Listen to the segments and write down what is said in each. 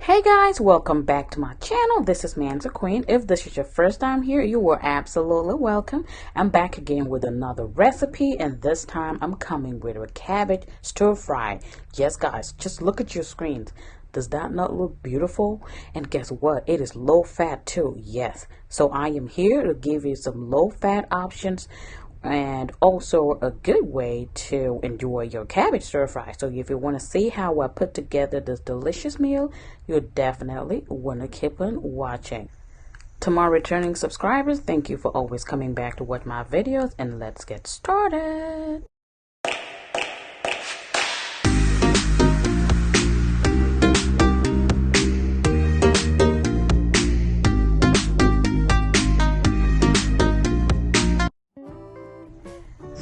Hey guys, welcome back to my channel. This is Man's Queen. If this is your first time here, you are absolutely welcome. I'm back again with another recipe, and this time I'm coming with a cabbage stir fry. Yes guys, just look at your screens. Does that not look beautiful? And guess what? It is low fat too. Yes. So I am here to give you some low fat options and also a good way to enjoy your cabbage stir fry. So if you want to see how I put together this delicious meal, you definitely want to keep on watching. To my returning subscribers, thank you for always coming back to watch my videos, and let's get started.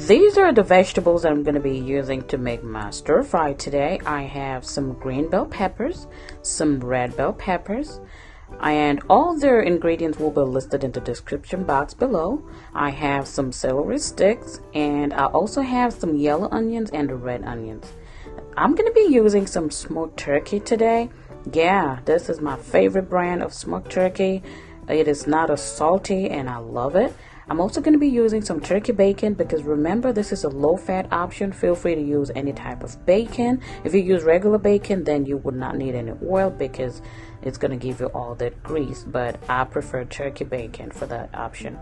These are the vegetables that I'm going to be using to make my stir fry today. I have some green bell peppers, some red bell peppers, and all their ingredients will be listed in the description box below. I have some celery sticks, and I also have some yellow onions and red onions. I'm going to be using some smoked turkey today. Yeah, this is my favorite brand of smoked turkey. It is not as salty and I love it. I'm also going to be using some turkey bacon because remember, this is a low fat option. Feel free to use any type of bacon. If you use regular bacon, then you would not need any oil because it's going to give you all that grease, but I prefer turkey bacon for that option.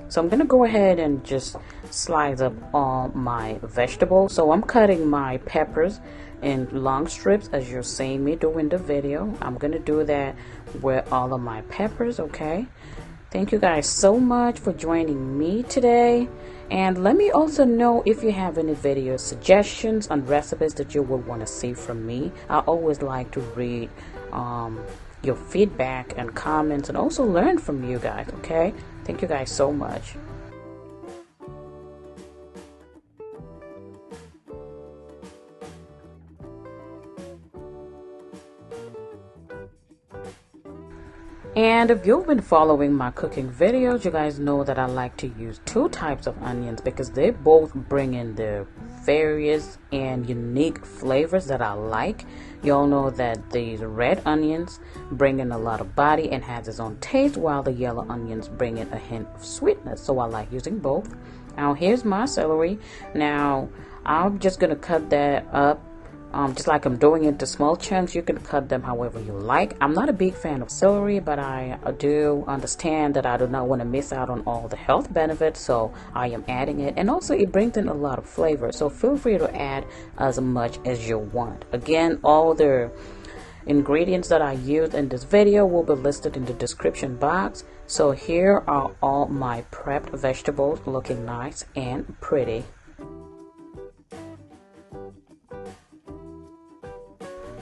So I'm going to go ahead and just slice up all my vegetables. So I'm cutting my peppers in long strips as you're seeing me do in the video. I'm going to do that with all of my peppers, okay? Thank you guys so much for joining me today, and let me also know if you have any video suggestions on recipes that you would want to see from me. I always like to read your feedback and comments and also learn from you guys, okay? Thank you guys so much. And if you've been following my cooking videos, you guys know that I like to use two types of onions because they both bring in the various and unique flavors that I like. You all know that these red onions bring in a lot of body and has its own taste, while the yellow onions bring in a hint of sweetness. So I like using both. Now here's my celery. Now I'm just gonna cut that up. Just like I'm doing into small chunks. You can cut them however you like. I'm not a big fan of celery, but I do understand that I do not want to miss out on all the health benefits, so I am adding it. And also it brings in a lot of flavor, so feel free to add as much as you want. Again, all the ingredients that I used in this video will be listed in the description box. So here are all my prepped vegetables looking nice and pretty.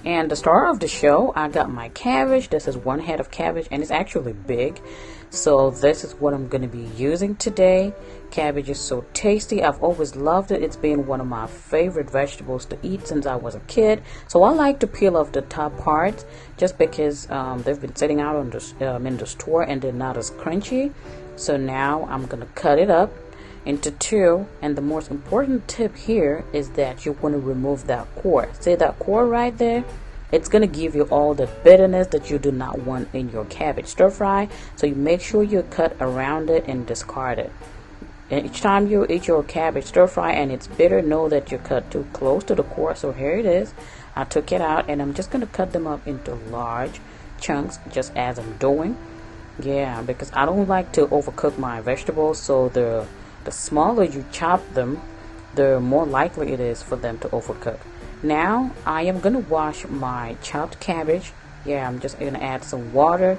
And the star of the show, I got my cabbage. This is one head of cabbage and it's actually big. So this is what I'm going to be using today. Cabbage is so tasty. I've always loved it. It's been one of my favorite vegetables to eat since I was a kid. So I like to peel off the top parts just because they've been sitting out on in the store and they're not as crunchy. So now I'm going to cut it up into two, and the most important tip here is that you want to remove that core. See that core right there? It's going to give you all the bitterness that you do not want in your cabbage stir fry, so you make sure you cut around it and discard it. And each time you eat your cabbage stir fry and it's bitter, know that you cut too close to the core. So here it is. I took it out and I'm just going to cut them up into large chunks just as I'm doing. Yeah, because I don't like to overcook my vegetables, so the smaller you chop them, the more likely it is for them to overcook. Now I am going to wash my chopped cabbage. Yeah, I'm just going to add some water.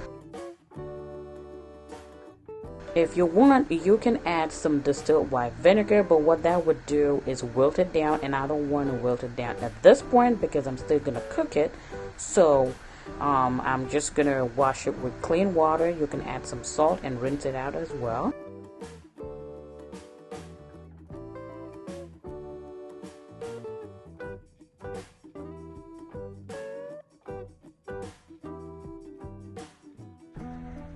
If you want, you can add some distilled white vinegar, but what that would do is wilt it down, and I don't want to wilt it down at this point because I'm still going to cook it. So I'm just going to wash it with clean water. You can add some salt and rinse it out as well.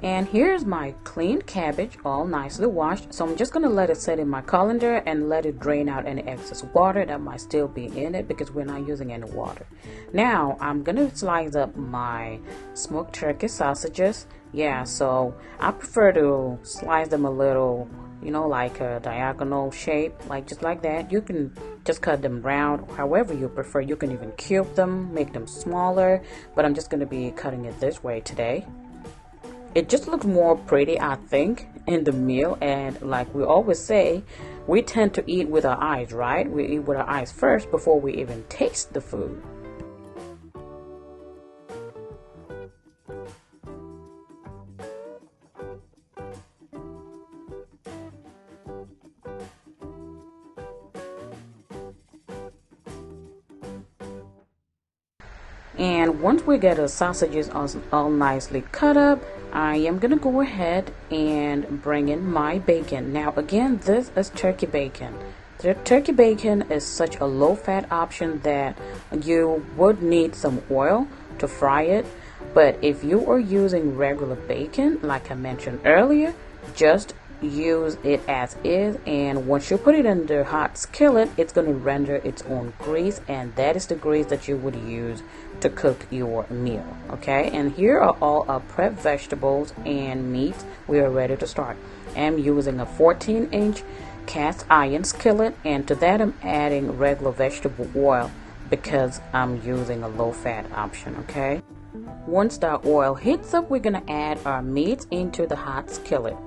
And here's my cleaned cabbage, all nicely washed. So I'm just going to let it sit in my colander and let it drain out any excess water that might still be in it, because we're not using any water. Now I'm going to slice up my smoked turkey sausages. Yeah, so I prefer to slice them a little, you know, like a diagonal shape, like just like that. You can just cut them round, however you prefer. You can even cube them, make them smaller, but I'm just going to be cutting it this way today. It just looks more pretty, I think, in the meal. And like we always say, we tend to eat with our eyes, right? We eat with our eyes first before we even taste the food. And once we get the sausages all nicely cut up, I am gonna go ahead and bring in my bacon. Now again, this is turkey bacon. The turkey bacon is such a low-fat option that you would need some oil to fry it. But if you are using regular bacon, like I mentioned earlier, just use it as is, and once you put it in the hot skillet, it's going to render its own grease, and that is the grease that you would use to cook your meal. Okay, and here are all our prep vegetables and meat. We are ready to start. I'm using a 14-inch cast iron skillet, and to that I'm adding regular vegetable oil because I'm using a low-fat option. Okay, once the oil heats up, we're going to add our meat into the hot skillet.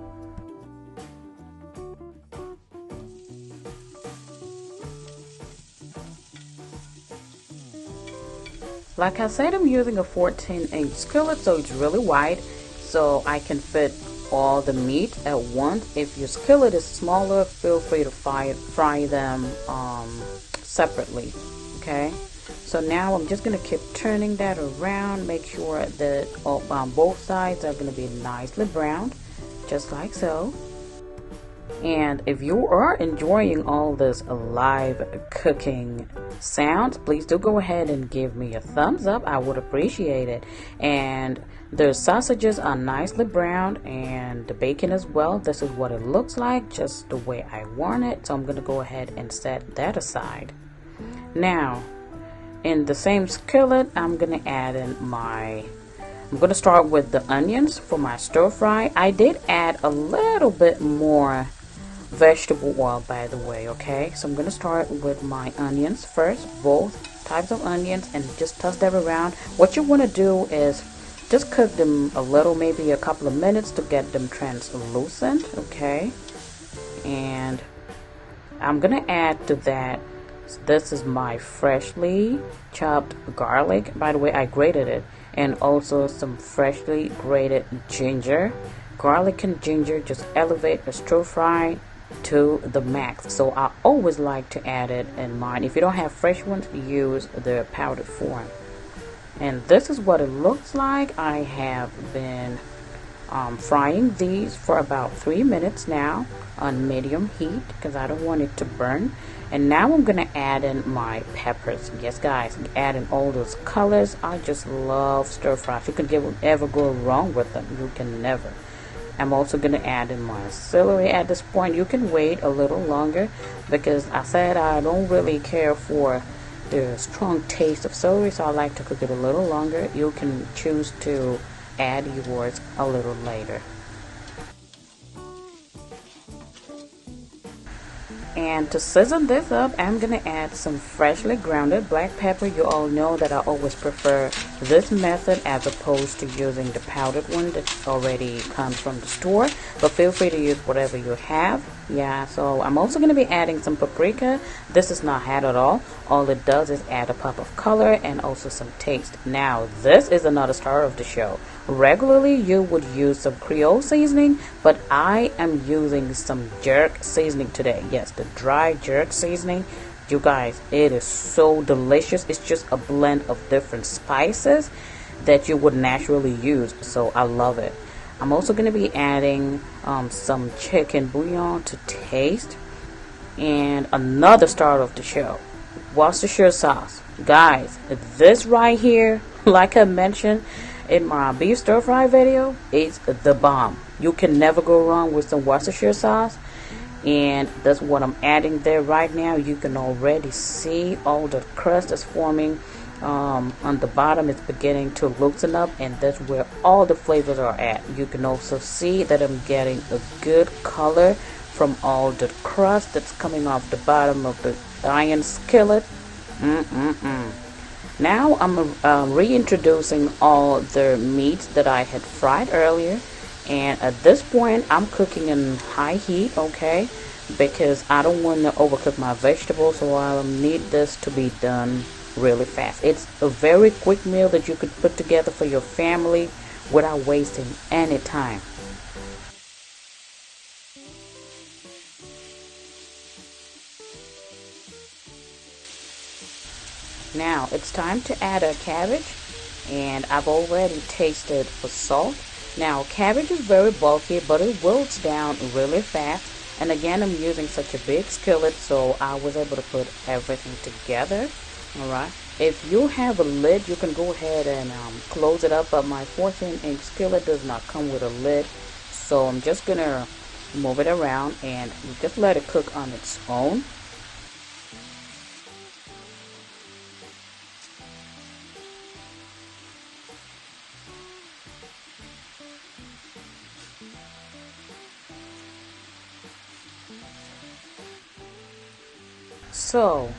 Like I said, I'm using a 14-inch skillet, so it's really wide, so I can fit all the meat at once. If your skillet is smaller, feel free to fry them separately. Okay, so now I'm just going to keep turning that around, make sure that both sides are going to be nicely browned, just like so. And if you are enjoying all this live cooking sounds, please do go ahead and give me a thumbs up. I would appreciate it. And the sausages are nicely browned, and the bacon as well. This is what it looks like, just the way I want it. So I'm going to go ahead and set that aside. Now, in the same skillet, I'm going to add in I'm going to start with the onions for my stir fry. I did add a little bit more vegetable oil, by the way. Okay, so I'm going to start with my onions first, both types of onions, and just toss them around. What you want to do is just cook them a little, maybe a couple of minutes, to get them translucent. Okay, and I'm going to add to that, this is my freshly chopped garlic. By the way, I grated it, and also some freshly grated ginger. Garlic and ginger just elevate a stir fry to the max, so I always like to add it in mine. If you don't have fresh ones, use the powdered form. And this is what it looks like. I have been frying these for about 3 minutes now on medium heat because I don't want it to burn. And now I'm gonna add in my peppers. Yes guys, add in all those colors. I just love stir fries. You can ever go wrong with them. You can never. I'm also going to add in my celery at this point. You can wait a little longer because I said I don't really care for the strong taste of celery, so I like to cook it a little longer. You can choose to add yours a little later. And to season this up, I'm going to add some freshly grounded black pepper. You all know that I always prefer this method as opposed to using the powdered one that already comes from the store. But feel free to use whatever you have. Yeah, so I'm also going to be adding some paprika. This is not hot at all. All it does is add a pop of color and also some taste. Now, this is another star of the show. Regularly, you would use some creole seasoning, but I am using some jerk seasoning today. Yes, the dry jerk seasoning. You guys, it is so delicious. It's just a blend of different spices that you would naturally use, so I love it. I'm also going to be adding some chicken bouillon to taste, and another star of the show, Worcestershire sauce. Guys, this right here, like I mentioned, in my beef stir fry video, it's the bomb. You can never go wrong with some Worcestershire sauce. And that's what I'm adding there right now. You can already see all the crust is forming on the bottom. It's beginning to loosen up, and that's where all the flavors are at. You can also see that I'm getting a good color from all the crust that's coming off the bottom of the iron skillet. Now I'm reintroducing all the meats that I had fried earlier. And at this point, I'm cooking in high heat, okay? Because I don't want to overcook my vegetables, so I need this to be done really fast. It's a very quick meal that you could put together for your family without wasting any time. Now, it's time to add our cabbage, and I've already tasted for salt. Now, cabbage is very bulky, but it wilts down really fast. And again, I'm using such a big skillet, so I was able to put everything together. Alright, if you have a lid, you can go ahead and close it up, but my 14-inch skillet does not come with a lid. So I'm just going to move it around and just let it cook on its own. So,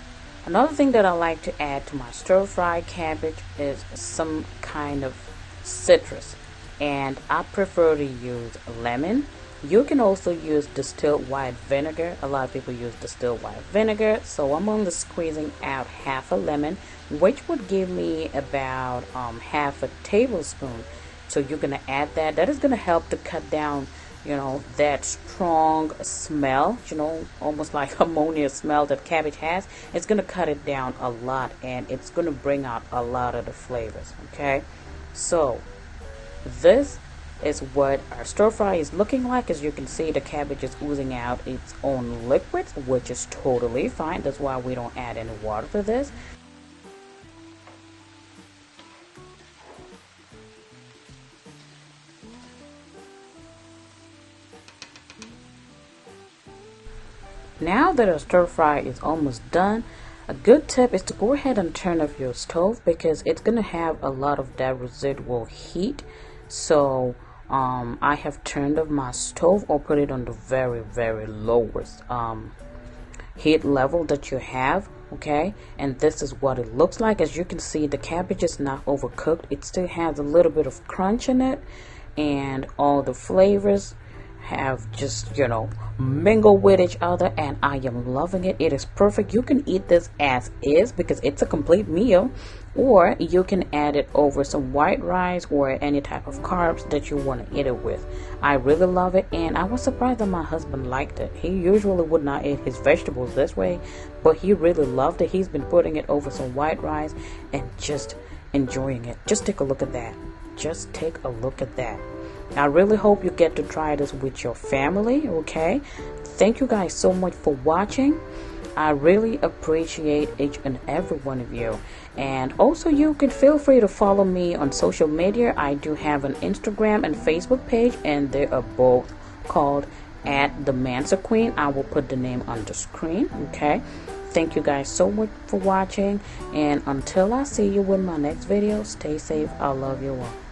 another thing that I like to add to my stir-fried cabbage is some kind of citrus, and I prefer to use lemon. You can also use distilled white vinegar. A lot of people use distilled white vinegar, so I'm only squeezing out half a lemon, which would give me about half a tablespoon. So you're going to add that. That is going to help to cut down, you know, that strong smell, you know, almost like ammonia smell that cabbage has. It's going to cut it down a lot, and it's going to bring out a lot of the flavors. Okay, so this is what our stir fry is looking like. As you can see, the cabbage is oozing out its own liquids, which is totally fine. That's why we don't add any water to this. Now that our stir fry is almost done, a good tip is to go ahead and turn off your stove, because it's going to have a lot of that residual heat. So I have turned off my stove, or put it on the very lowest heat level that you have. Okay, and this is what it looks like. As you can see, the cabbage is not overcooked. It still has a little bit of crunch in it, and all the flavors have just, you know, mingle with each other, and I am loving it. It is perfect. You can eat this as is because it's a complete meal, or you can add it over some white rice or any type of carbs that you want to eat it with. I really love it, and I was surprised that my husband liked it. He usually would not eat his vegetables this way, but he really loved it. He's been putting it over some white rice and just enjoying it. Just take a look at that. Just take a look at that. I really hope you get to try this with your family. Okay, thank you guys so much for watching. I really appreciate each and every one of you, and also you can feel free to follow me on social media. I do have an Instagram and Facebook page, and they are both called @TheMansaQueen. I will put the name on the screen. Okay, thank you guys so much for watching, and until I see you in my next video, stay safe. I love you all.